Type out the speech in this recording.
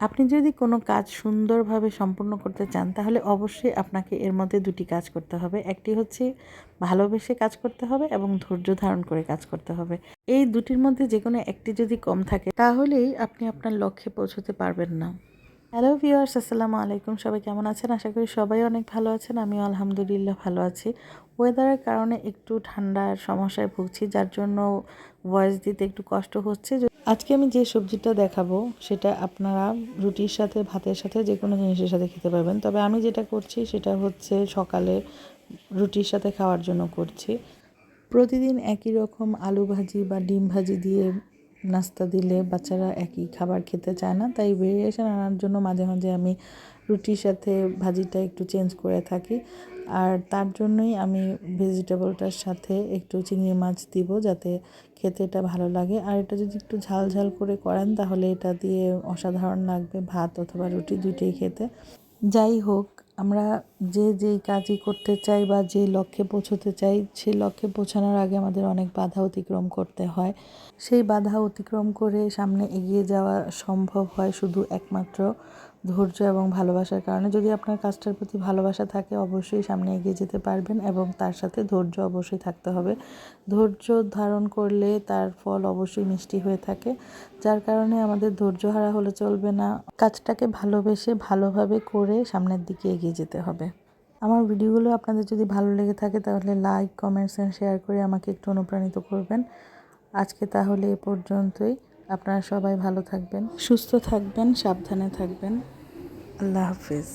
আপনি যদি কোনো কাজ সুন্দরভাবে সম্পূর্ণ করতে চান তাহলে অবশ্যই আপনাকে এর মধ্যে দুটি কাজ করতে হবে। একটি হচ্ছে ভালোবেসে কাজ করতে হবে এবং ধৈর্য ধারণ করে কাজ করতে হবে। এই দুটির মধ্যে যে কোনো একটি যদি কম থাকে তাহলেই আপনি আপনার লক্ষ্যে পৌঁছতে পারবেন না। হ্যালো ভিউয়ার্স, আসসালামু আলাইকুম। সবাই কেমন আছেন? আশা করি সবাই অনেক ভালো আছেন। আমিও আলহামদুলিল্লাহ ভালো আছি। ওয়েদারের কারণে একটু ঠান্ডার সমস্যায় ভুগছি, যার জন্য ভয়েস দিতে একটু কষ্ট হচ্ছে। আজকে আমি যে সবজিটা দেখাবো সেটা আপনারা রুটির সাথে, ভাতের সাথে, যে কোনো জিনিসের সাথে খেতে পারবেন। তবে আমি যেটা করছি সেটা হচ্ছে সকালে রুটির সাথে খাওয়ার জন্য করছি। প্রতিদিন একই রকম আলু ভাজি বা ডিম ভাজি দিয়ে নাস্তা দিলে বাচ্চারা একই খাবার খেতে চায় না, তাই ভেরিয়েশন আনার জন্য মাঝে মাঝে আমি রুটির সাথে ভাজিটা একটু চেঞ্জ করে থাকি। আর তার জন্যই আমি ভেজিটেবলটার সাথে একটু চিংড়ি মাছ দিব, যাতে খেতে এটা ভালো লাগে। আর এটা যদি একটু ঝাল ঝাল করে করেন তাহলে এটা দিয়ে অসাধারণ লাগবে ভাত অথবা রুটি দুইটাই খেতে। যাই হোক, আমরা যেই কাজই করতে চাই বা যে লক্ষ্যে পৌঁছতে চাই, সেই লক্ষ্যে পৌঁছানোর আগে আমাদের অনেক বাধা অতিক্রম করতে হয়। সেই বাধা অতিক্রম করে সামনে এগিয়ে যাওয়া সম্ভব হয় শুধু একমাত্র ধৈর্য এবং ভালোবাসার কারণে। যদি আপনার কাজটার প্রতি ভালোবাসা থাকে অবশ্যই সামনে এগিয়ে যেতে পারবেন, এবং তার সাথে ধৈর্য অবশ্যই থাকতে হবে। ধৈর্য ধারণ করলে তার ফল অবশ্যই মিষ্টি হয়ে থাকে, যার কারণে আমাদের ধৈর্যহারা হলে চলবে না। কাজটাকে ভালোবেসে ভালোভাবে করে সামনের দিকে এগিয়ে যেতে হবে। আমার ভিডিওগুলো আপনাদের যদি ভালো লেগে থাকে তাহলে লাইক, কমেন্টস অ্যান্ড শেয়ার করে আমাকে একটু অনুপ্রাণিত করবেন। আজকে তাহলে এ পর্যন্তই। আপনারা সবাই ভালো থাকবেন, সুস্থ থাকবেন, সাবধানে থাকবেন। আল্লাহ হাফিজ।